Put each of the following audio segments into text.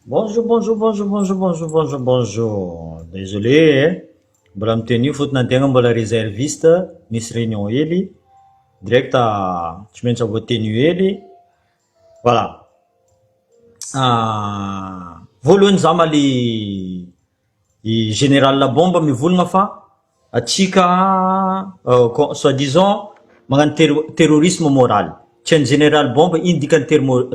Bonjour, bonjour, bonjour, bonjour, bonjour, bonjour, bonjour. Désolé, hein. Mbola miteny fotonantegna mbola réserviste, misy réunion hely, direct tsy maintsy voateny hely. Voilà. Voalohany za maly i général Labomba mivolagna fa atsika soi-disant magnano terrorisme moral. Tsy any général Bomba ino dikany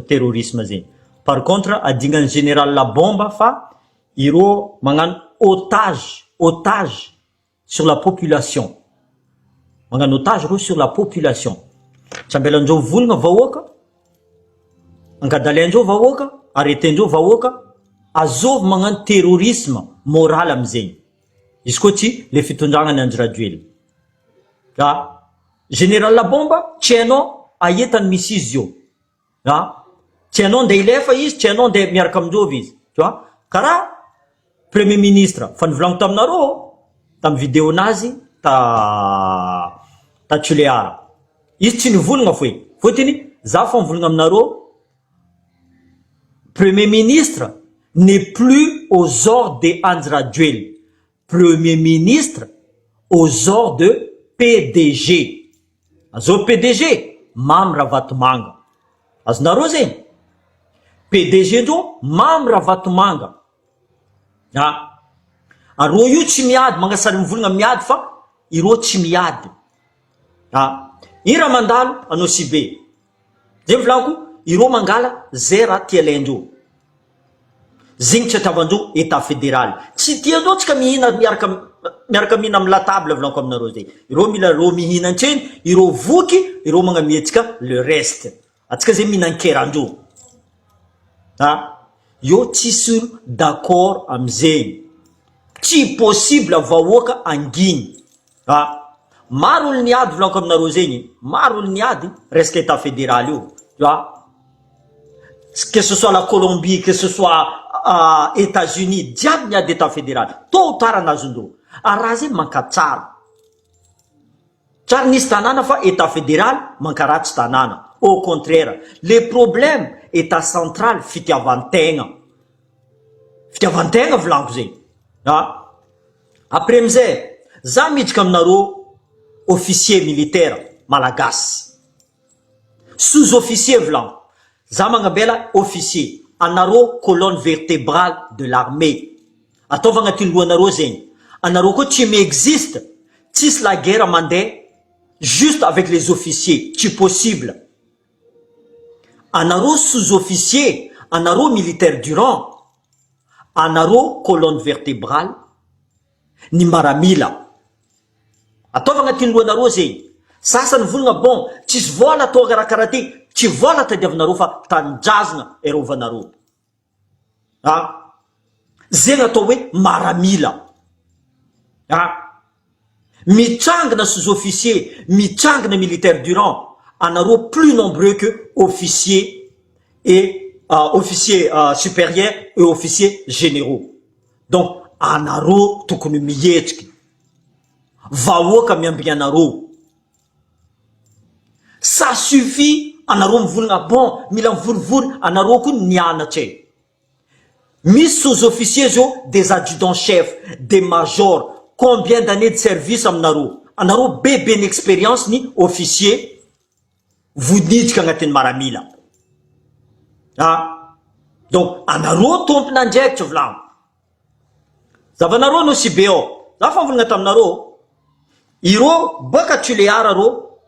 terrorisme zegny. Par contre adignany général Labomba fa iro magnano otage sur la population. Magnano otage ro sur la population. Tsy ambelandreo volagna vahoaka, angadaliandreo vahoaka, arretendreo vahoaka, azovy magnano terrorisme moral amizegny. Izy koa tsy le fitondragnany Andry Rajoelina. Ka général Labomba tsy hainao aetany misy izy io. Tsy hainao ndeha ilefa izy, tsy hainao ndeha miaraka amindreo izy. Tu vois? Karaha premier ministre fa nivolagno taminareo tamy vidéo nazy ta Tchuleara. Izy tsy nivolagna foe. Fotiny za fa nivolagna aminareo, premier ministre n'est plus aux ordres de Andry Rajoelina. Premier ministre aux ordres de PDG. Azô PDG Mamy Ravatomanga. Azonareo zegny? PDG ndreo Mamy Ravatomanga. Arô io tsy miady, magnasary mivolagna miady fa irô tsy miady. Ino raha mandalo anao Sibe? Zegny volako, irô mangala zay raha tia alaindreo. Zegny tsy atiavandreo état fédéral. Tsy tiandreo tsika mihina miaraka mihina amy latable volako aminareo zegny. Irô mila rô mihina antseny, irô voky, irô magnamietsika le reste. Atsika zegny mihinan-kerandreo. Io tsisy d'accord amizegny. Tsy possible vahoaka anginy. Maro olo niady volako aminareo zegny. Maro olo niady resaka état fédéral io. Tu vois? Que ce soit la Colombie, que ce soit États-Unis, diable niady état fédéral. Tôt ou tard anazondreo. Raha zegny mankatsara. Tsara nisy tanàna fa état fédéral mankaratsy tanàna. Au contraire, le problème état central fitiavantegna. Fitiavantegna volanko zegny. Après amizay, za miditra aminareo officier militaire malagasy. Sous-officier volanko. Za magnambela officier. Anareo colonne vertébrale de l'armée. Ataova agnaty lohanareo zegny. Anareo koa tsy m'existe. Tsisy la guerre mandeha juste avec les officiers. Tsy possible. Anareo sous-officier, anareo militaire du rang, anareo colonne vertébrale ny maramila. Ataova agnatin'ny lohanareo zegny. Sasany volagna bon, tsisy vola atao karakara ty, tsy vola tadiavinareo fa tanindrazana erovanareo. Zegny atao hoe maramila. Mitrangana sous-officier, mitrangana militaire du rang, anareo plus nombreux que officiers et officiers supérieurs et officiers généraux. Donc anareo tokony mihetsiky. Vahoaka miambigny anareo. Ça suffit anareo mivolagna bon, mila mivorivory, anareo koa nianatry. Misy sous-officiers zao, des adjudants-chefs, des majors. Combien d'années de service aminareo? Anareo bebe n'expérience ni officier. Vodidika agnatin'ny maramila. Donc anareo tompona ndraikitra volagno. Zavanareo no Sibeo. Za fa volagna taminareo. Irô baka Tchuleara rô.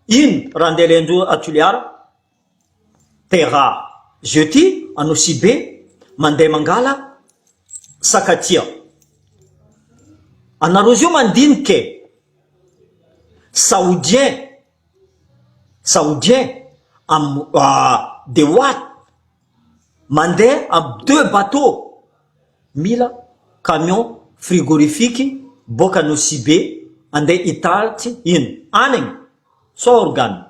Ino raha andeha alaindreo a Tchuleara? Terra. Jeudi anao Sibe mandeha mangala sakatia. Anareo zio mandinike saoudien de Watt mandeha am 2 bateaux, mila camion frigorifique boka no Sibe andeha itaty ino anigny so organe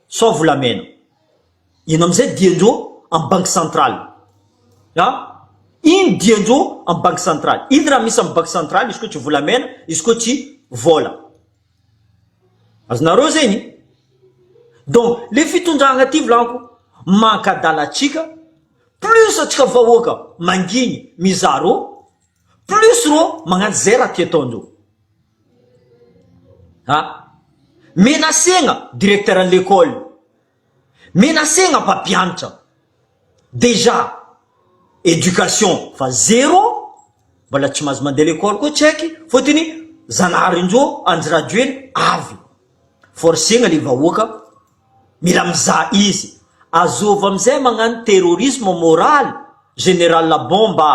so volamena. Ino amizay diandreo am banque centrale. Ino diandreo am banque centrale? Ino raha misy am banque centrale izy koa tsy volamena, izy koa tsy vola. Azonareo zegny? Donc le fitondragna ty volanko mankadalatsika plus atsika vahoaka manginy mizaha rô plus rô magnano zay raha ty ataondreo menasegna directeur an l'école menasegna mpampianatra déjà éducation fa zéro mbola tsy mahazo mandeha l'école koa tsy haiky fôtiny zanaharindreo anjiraduely avy forcegna le vahoaka mila mizaha izy azova amizay magnano terrorisme moral général la bomba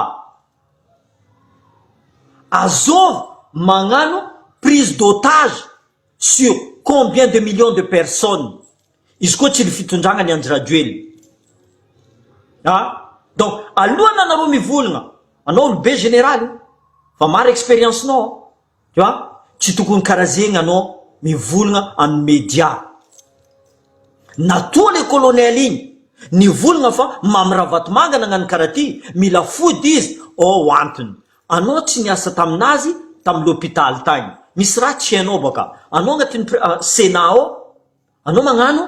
azova magnano prise d'otage sur combien de millions de personnes izy koa tsy le fitondragna ny anjiraduely donc alohana anareo mivolagna anao olobe général fa maro expérience nao tu vois tsy tokony karaha zegny anao mivolagna amin'ny média natoa le colonel igny nivolagna fa mamyravatomanga nagnano karaha ty mila fody izy antony anao tsy niasa taminazy tamy l'hôpital tagny misy raha tsy hainao baka anao agnatin'ny sénat ao anao magnano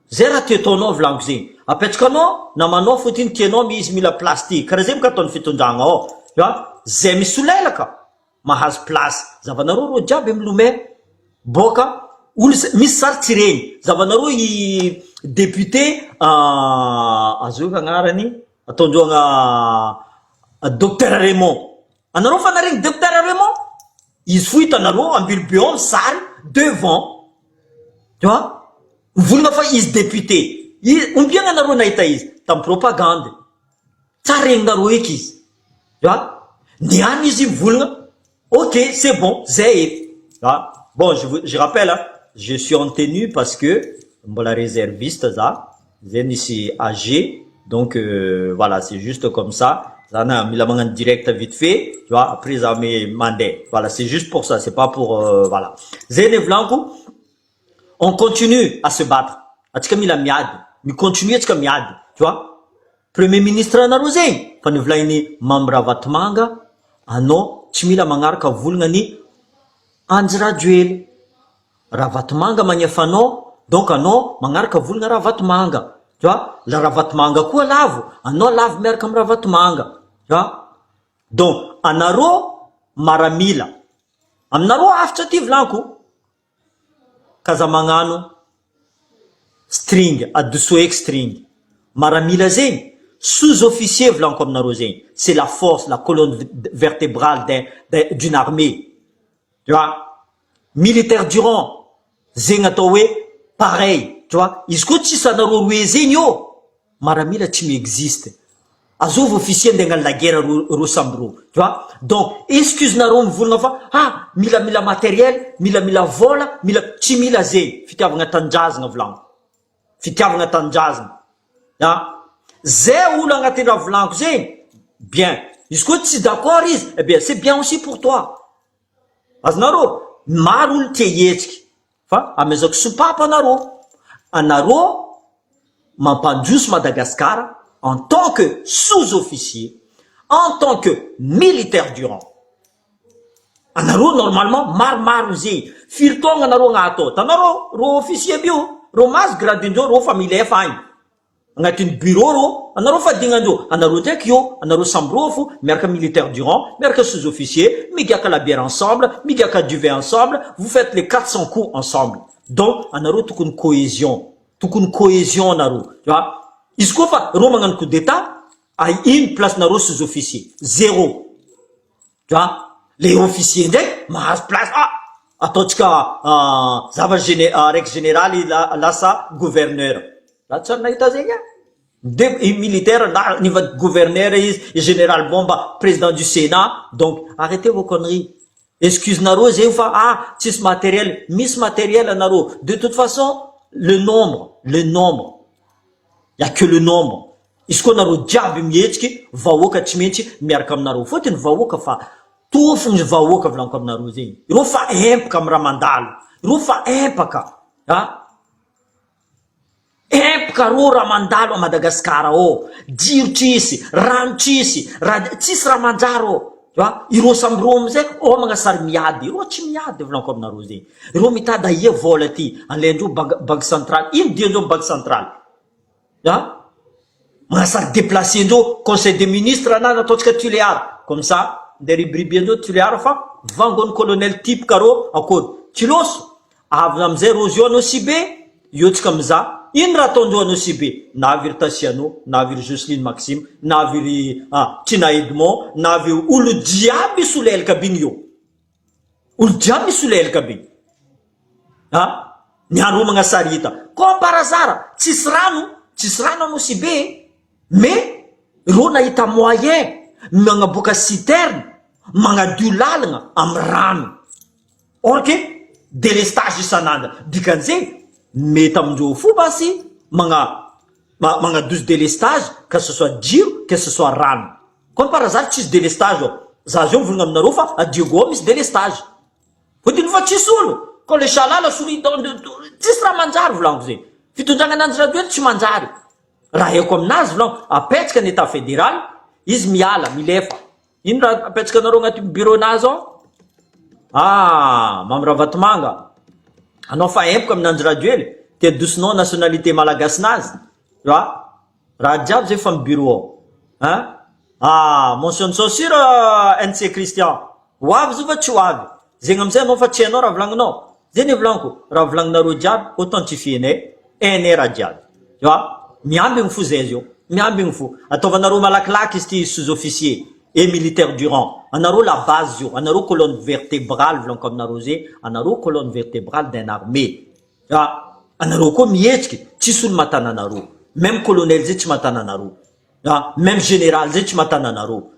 zay raha ty ataonao volaniko zegny apetrakanao namanao fotiny tianao izy mila plastique karaha zay boka ataon'ny fitondragna ao zay misy olelaka mahazo place zavanareo ro jiaby milomay boka olo misy sary tsy regny zavanareo i député azoka agnarany ataondreo docteur Raymond anareo fa naregny docteur Raymond izy fo hitanareo ambilobeo amy sary devant tu vois mivolagna fa izy député ombiagna anareo nahita izy tamy propagande tsara regninareo eky izy tu vois niany izy mivolagna ok c'est bon zay eky bon je rappelle je suis en tenue parce que mbola réserviste za zay nisy AG donc voilà c'est juste comme ça zana mila magnano direct vite fait tu vois après za me mandé voilà c'est juste pour ça c'est pas pour voilà zay volanko on continue à se battre atsika mila miady mi continue atsika miady tu vois premier ministre anareo zegny fa nivolagny mamyravatomanga anao tsy mila magnaraka volagna ny anjiraduely ravatomanga magnefanao donc anao magnaraka volagna ravatomanga tu vois la ravatomanga koa lavo anao lavo miaraka amy ravatomanga tu vois donc anareo maramila aminareo afatra ty volanko kaza magnano string adosoeky string maramila zegny sous-officier volanko aminareo zegny c'est la force la colonne vertébrale d'une armée tu vois militaire durant zegny atao hoe pareil tu vois izy koa tsisy anareo roe zegny io maramila tsy miexiste azova officier ndeha agnano la guerre ro samby ro tu vois donc excuse nareo mivolagna fa mila matériel mila vola tsy mila zegny fitiavagna tanjazagna volanko fitiavagna tanjazagna zay olo agnatin'ny raha volanko zegny bien izy koa tsy d'accord izy eh bien c'est bien aussi pour toi azonareo maro olo tia hetsiky fa amezako sopapa anareo mampandroso Madagascar en tant que sous-officier en tant que militaire du rang anareo normalement maromaro zegny firy-taogna anareo agnato tanareo ro officier bio ro mazo gradindreo ro fa mila efa agny agnatin'ny bureau ro anareo fa dignandreo anareo ndraiky io anareo samby rofo miaraka militaire du rang miaraka sous-officier migaka la bière ensemble migaka du vin ensemble vous faites les 400 coups ensemble donc anareo tokony cohésion anareo tu vois izy koa fa ro magnano coup d'état ay une place nareo sous-officier zéro tu vois les officiers ndraiky mahazo place ataotsika raiky généraly lasa gouverneur la tsara nahita zegny militaire niva gouverneur izy général bomba président du Sénat donc arrêtez vos conneries excuse nareo zegny fa tsisy matériel misy matériel anareo de toute façon le nombre y a que le nombre izy koa nareo jiaby mihetsiky vahoaka tsy maintsy miaraka aminareo fôtiny vahoaka fa tofony vahoaka volanko aminareo zegny ireo fa empaka amy raha mandalo ireo fa empaka empaka ro raha mandalo a Madagasikara ao jiro tsisy rano tsisy tsisy raha manjary ireo samby ro amizay magnasary miady ireo tsy miady volanko aminareo zegny ireo mitady aia vola ty alaindreo banque centrale ino diandreo banque centrale magnasara déplacé andreo conseil des ministres na nataotsika Tuléara comme ça nde ribribi andreo Tuléara fa vangony colonel type karo akory Tsiloso avy amizay Rozio anao si be io tsika miza ino raha ataondreo anao si be naviry Tasiano naviry Jocelyne Maxime naviry Tina Edmond naviry olo jiaby misy olo elaka be io olo jiaby misy olo elaka be ny andro magnasara hita comme par hasard tsisy rano anao si be mais ro nahita moyen magnaboaka citerne magnadio lalagna amy rano or que délestage isan'andro dikan'izay mety amindreo fo basy magnadozy délestage que ce soit jiro que ce soit rano comme par hasard tsisy délestage za zao mivolagna aminareo fa Diego misy délestage fotiny fa tsisy olo ko le salala souris tsisy raha manjary volaniko zay fitondragna ananjy radio tsy manjary raha eko aminazy volaniko apetsaka ny état fédéral izy miala milefa ino raha apetsaka anareo agnaty bureau nazy ao Mamy Vatomanga anao fa empoko aminanjy radio ely te adosinao nationalité malagasy nazy raha jiaby zay fa my bureau ao mention de censure NC Christian ho avy zio fa tsy ho avy zegny amizay anao fa tsy hainao raha volagninao zay ny volaniko raha volagninareo jiaby authentifienay hainay raha jiaby miambigny fo zay zio miambigny fo ataovanareo malakilaky izy ty sous-officier et militaire du rang anareo la base zio anareo colonne vertébrale volaniko aminareo zay anareo colonne vertébrale d'un armée anareo koa mihetsiky tsisy olo matana anareo même colonel zay tsy matana anareo même général zay tsy matana anareo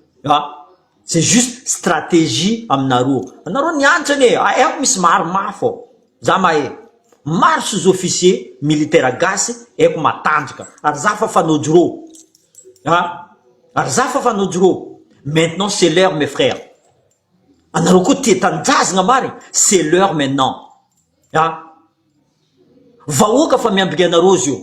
c'est juste stratégie aminareo anareo niantrany aiko misy maro mafo za mahe maro sous-officier militaire gasy aiko matanjaka ary za fa fanojoro ary za fa fanojoro maintenant c'est l'heure mes frères anareo koa tia tanjazagna marigny c'est l'heure maintenant vahoaka fa miambika anareo zio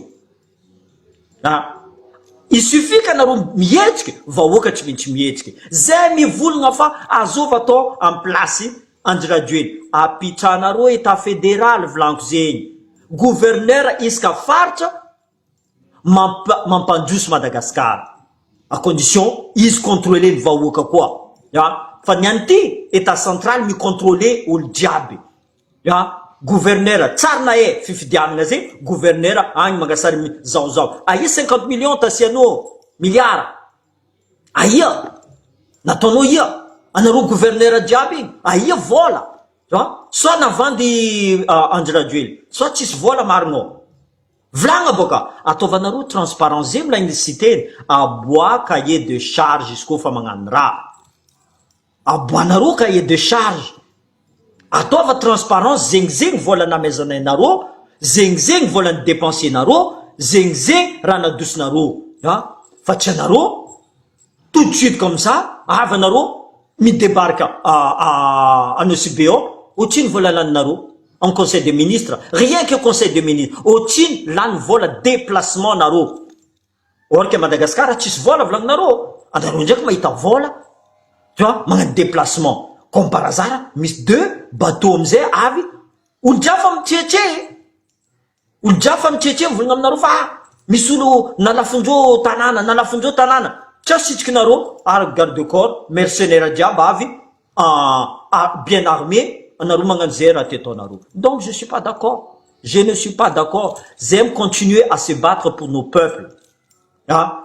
il suffit que anareo mihetsiky vahoaka tsy maintsy mihetsiky zay mivolagna fa azova atao en place andry radio eny apitranareo état fédéral volaniko zegny gouverneur isaka faritra mampandroso Madagasikara à condition izy contrôler ny vahoaka koa fa niany ty état central micontrôler olo jiaby gouverneur tsara na fifidianana zay gouverneur agny mangasary zaozao aia 50 millions tasianao milliard aia nataonao ia anareo gouverneur jiaby igny aia vola soit navandy andry radio ely soit tsisy vola marinao volagna boka ataovanareo transparence zay milaigny cité aboa cahier de charge izy koa fa magnano raha aboanareo cahier de charge ataova transparence zegny vola namezanainareo zegny vola ny dépensienareo zegny raha nadosinareo fa tsy anareo tout de suite comme ça avy anareo midébarque en OCBO otriny vola laninareo en conseil des ministres rien que conseil des ministres otriny lany vola déplacement nareo or que Madagascar tsisy vola volagninareo anareo ndraiky mahita vola magnano déplacement comme par hasard misy deux bateau amizay avy olo jiaby fa mitretre mivolagna aminareo fa misy olo nalafondreo tanàna tsy asitrikinareo ary garde corps mercenaire jiaby avy bien armé anareo magnano zay raha ty ataonareo donc je suis pas d'accord j'aime continuer à se battre pour nos peuples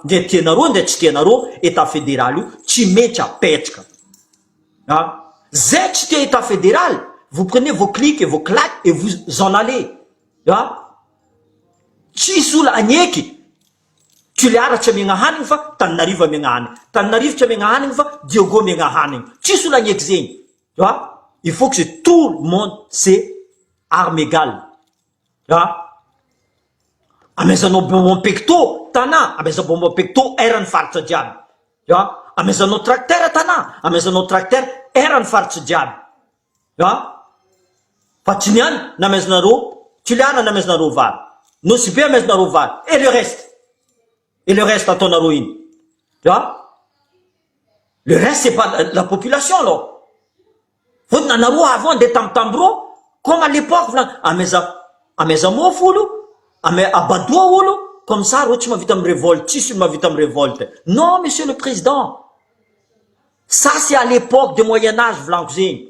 ndre tianareo ndre tsy tianareo état fédéral io tsy mety apetraka zay tsy tia état fédéral vous prenez vos clics et vos claques et vous en allez tsisy olo agneky Tuléara tsy amiagna hanigny fa Tananarivo amiagna hanigny Tananarivo tsy amiagna hanigny fa Diogo amiagna hanigny tsisy olo agneky zegny il faut que tout le monde c'est arme égale amezanao bonbon pecto tana ameza bonbon pecto erany faritra jiaby amezanao tracteur tana amezanao tracteur erany faritra jiaby fa tsy niany namezanareo Tuléara namezanareo vary nosy be amezanareo vary et le reste ataonareo iny le reste c'est pas la population alors fotony anareo avant nde tamtambo comme à l'époque ameza mofo olo abadoa olo comme ça tu m'invites à me révolte, tu m'invites à me révolte. Non, monsieur le président. Ça, c'est à l'époque du Moyen-Âge, Vlankzing.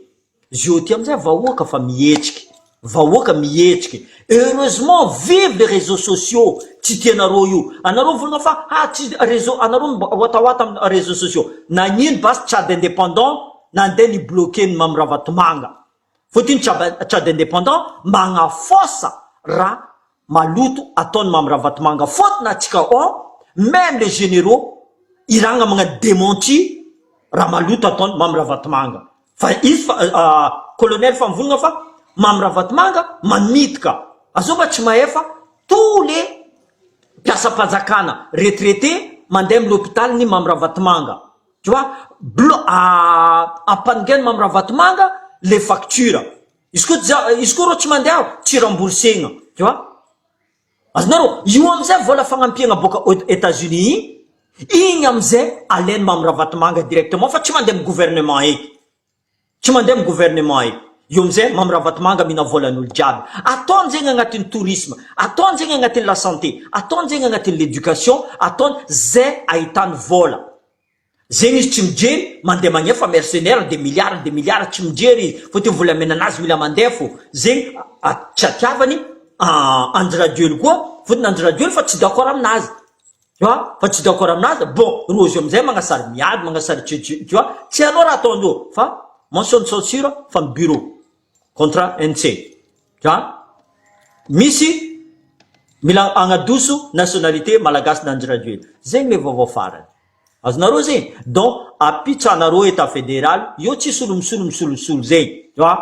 Zioty amzay vahoaka fa mietriky. Vahoaka mietriky. Heureusement, vive les réseaux sociaux. Tsy tianareo io. Anareo volana fa, tsy réseau, anareo wata amin'ny réseaux sociaux. Nagnino bas Tchad indépendant, nandeha ni bloqué ny Mamravatmanga. Fotiny Tchad indépendant, magnafosa raha maloto ataony Mamravatmanga. Fotiny atsika même les généraux, iragna magna démenti raha maloto ataony Mamravatmanga. Fa izy colonel fa mivolagna fa Mamravatmanga mamitika. Azova tsy maefa tous les mpiasa-panjakana retraité mandeha amin'ny l'hôpital ny Mamravatmanga. Tu vois, ampaningany Mamravatmanga les factures. Izy koa tsy mandeha tsy remboursegna. Tu vois? Azonareo io amizay vola fagnampiagna boka États-Unis igny amizay alainy Mamravatmanga directement fa tsy mandeha amin'ny gouvernement eky. Tsy mandeha amin'ny gouvernement eky. Io amizay Mamravatmanga mina volan'olo jiaby. Ataony zegny agnatin'ny tourisme, ataony zegny agnatin'ny la santé, ataony zegny agnatin'ny l'éducation, ataony zay ahitany vola. Zegny izy tsy mijery mandeha magnefa mercenaire des milliards tsy mijery izy. Fotony vola menanazy mila mandeha fo. Zegny tsy atiavany Andry Rajoely koa, fotony Andry Rajoely fa tsy d'accord aminazy. Tu vois? Fa tsy d'accord aminazy. Bon, rozy amizay magnasary miady, magnasary tu vois? Tsy anao raha ataondreo fa motion de censure fa mi bureau contre NC. Tu vois? Misy mila agnadoso nationalité malagasy d'Andry Rajoely. Zegny le vaovao farany. Azonareo zegny. Donc apitsanareo état fédéral, io tsisy olo misolosolo zegny. Tu vois?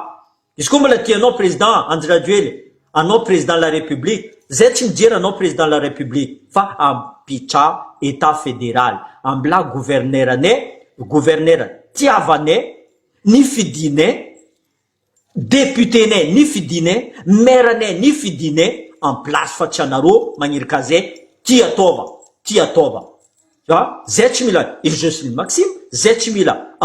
Izy koa mbola tianao président Andry Rajoely, anao président de la République, zay tsy mijery anao président de la République, fa apitsa état fédéral. Ambla gouverneur tiavanay, ni fidinay, député-nay ni fidinay, maire-nay ni fidinay, en place fa tsy anareo magnirika zay tia tova. Tu vois? Zay tsy mila Ilgesly Maxime, zay tsy mila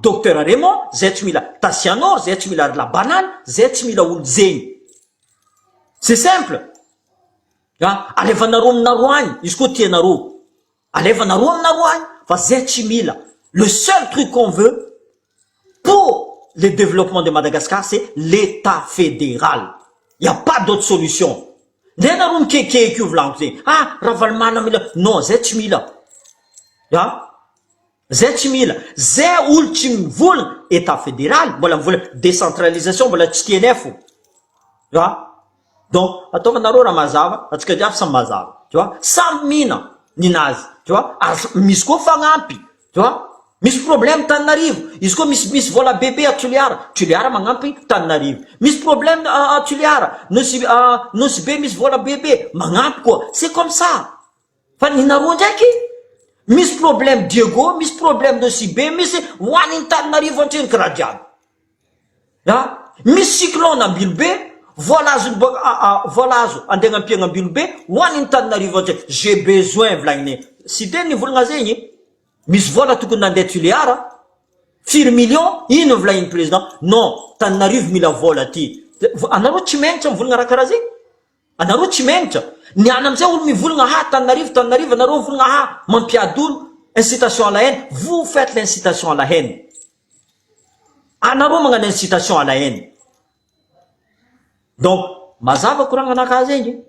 docteur Raymond, zay tsy mila Tassianor, zay tsy mila la banane, zay tsy mila olo zegny. C'est simple. Alevanareo aminareo agny, izy koa tianareo. Alevanareo aminareo agny, fa zay tsy mila. Le seul truc qu'on veut pour le développement de Madagascar, c'est l'État fédéral. Il n'y a pas d'autre solution. Nenareo mikekeko volagno zegny. Ravalmana mila. Non, zay tsy mila. Zay tsy mila. Zay olo tsy mivolagna État fédéral, mbola mivolagna décentralisation, mbola tsy tianay fo. Donc, ataovanareo raha mazava, atsika jiaby samy mazava. Tu vois? Samy mina ninazy. Tu vois? Misy koa fagnampy. Tu vois? Misy problème Tananarivo. Izy koa misy vola bébé à Toliara magnampy Tananarivo. Misy problème à Toliara. Nosy be misy vola bébé, magnampy koa. C'est comme ça. Fa ninareo ndraiky misy problème Diego, misy problème Nosy be, misy hoaniny Tananarivo antreny karaha jiaby. Misy cyclone Ambilobe, vola azo andeha agnampiagna Ambilobe, hoaniny Tananarivo antreny. J'ai besoin volagny. Sy de nivolagna zegny. Misy vola tokony nandeha Toliara, 4 millions, ino volagniny président? Non, Tananarivo mila vola ty. Anareo tsy menitra mivolagna raha karaha zegny. Anareo tsy menitra. Niana amizay olo mivolagna Tananarivo, anareo volagna mampiady olo, incitation à la haine. Vous faites l'incitation à la haine. Anareo magnano incitation à la haine. Donc, mazava koragna anakahy zegny.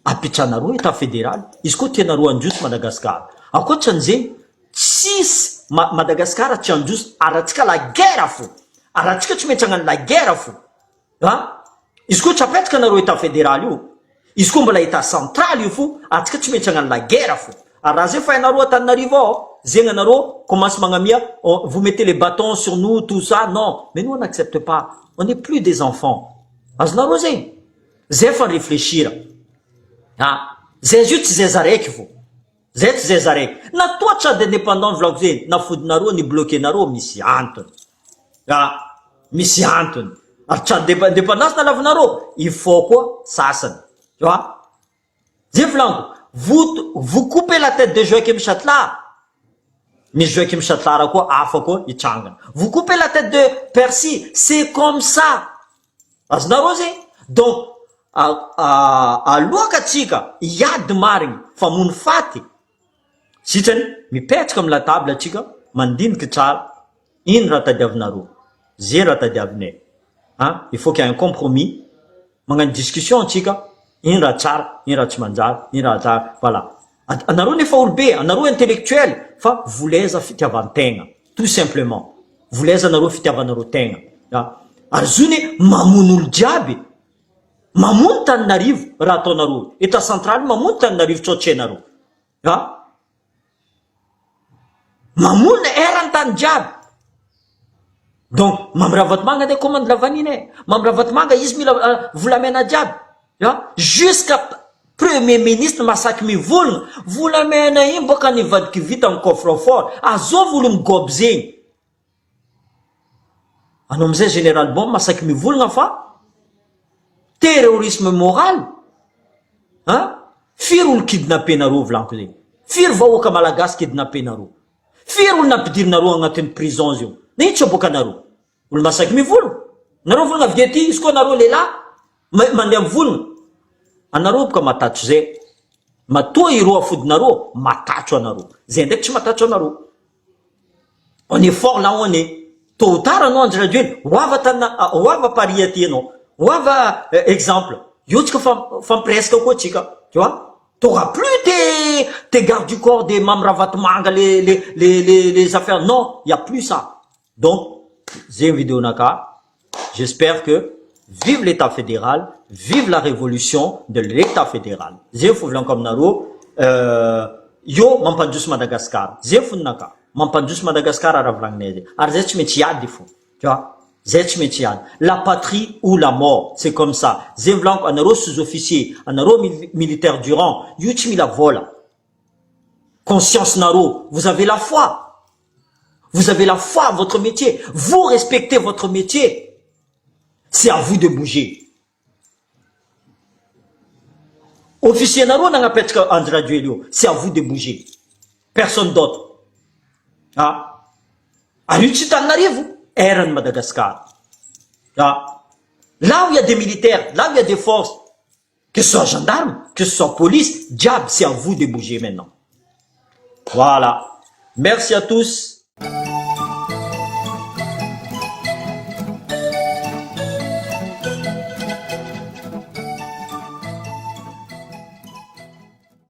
Apitsanareo état fédéral. Izy koa tianareo androso Madagascar. Ankoatran'zegny, tsisy Madagascar tsy androso aratsika la guerre fo. Aratsika tsy maintsy hagnano la guerre fo. Izy koa tsy apetraka anareo état fédéral io. Izy koa mbola état central io fo, aratsika tsy maintsy hagnano la guerre fo. Raha zay fa anareo Tananarivo ao, zegny anareo commence magnamia, vous mettez les bâtons sur nous, tout ça. Non, mais nous on n'accepte pas. On n'est plus des enfants. Azonareo zegny. Zay fa réfléchir. Zay io tsy zay zaraiky fo. Zay tsy zay zaraiky. Na toa Tchad indépendant volako zegny, na fodinareo ni bloqué nareo misy antony. Misy antony. Ary Tchad indépendance na lavinareo, il faut quoi sasany. Tu vois? Zay volaniko, vous coupez la tête de Joakim Chatlar. Misy Joakim Chatlar koa afa koa itrangana. Vous coupez la tête de Percy, c'est comme ça. Azonareo zegny. Donc aloakatsika iady marigny fa mony faty sitrany mipetraka amy la table atsika mandiniky tsara ino raha tadiavinareo ze raha tadiavinay il faut qu'il y ait un compromis magnano discussion atsika ino raha tsara ino raha tsy manjary ino raha tsara voilà anareo nefa olobe anareo intellectuel fa voleza fitiavantegna tout simplement voleza anareo fitiavanareo tegna ary zony mamono olo jiaby mamono Taninarivo raha ataonareo état central mamono Taninarivo tsoatrenareo mamono erany tany jiaby donc Mambravatomanga de commande lavanine Mambravatomanga izy mila volamena jiaby jusqu'à premier ministre masaky mivolagna volamena iny boka nivadiky vita amy coffre-fort azovy olo migoby zegny anao amizay général bombe masaky mivolagna fa terrorisme moral firy olo kidnapenareo volaniko zegny firy vahoaka malagasy kidnapenareo firy olo nampidirinareo agnatin'ny prison zio nitsy boka anareo olo masaky mivolagna nareo volagna avy ty izy koa nareo lehilahy mandeha mivolagna anareo boka matatro zay matoa iro afodinareo matatro anareo zay ndraiky tsy matatro anareo on est fort là on est tôt ou tard anao Andry Rajoelina oava Paris aty anao oava exemple io tsika fampiresaka koa tsika tu vois t'auras plus tes gardes du corps des Mambravatomanga les affaires non il y a plus ça donc j'ai une vidéo naka j'espère que vive l'état fédéral vive la révolution de l'état fédéral j'ai fouvlan comme naro yo mampandroso Madagascar j'ai founaka mampandroso Madagascar aravlagnay ary zay tsy maintsy iady fo tu vois zay tsy maintsy iady la patrie ou la mort c'est comme ça zay volaniko anareo sous-officier anareo militaire du rang io tsy mila vola conscience naro vous avez la foi à votre métier vous respectez votre métier c'est à vous de bouger officier naro nagnapetraka Andry Rajoelina io c'est à vous de bouger personne d'autre ary io tsy Taninarivo erany Madagascar là où il y a des militaires là où il y a des forces que ce soit gendarme que ce soit police diable c'est à vous de bouger maintenant voilà merci à tous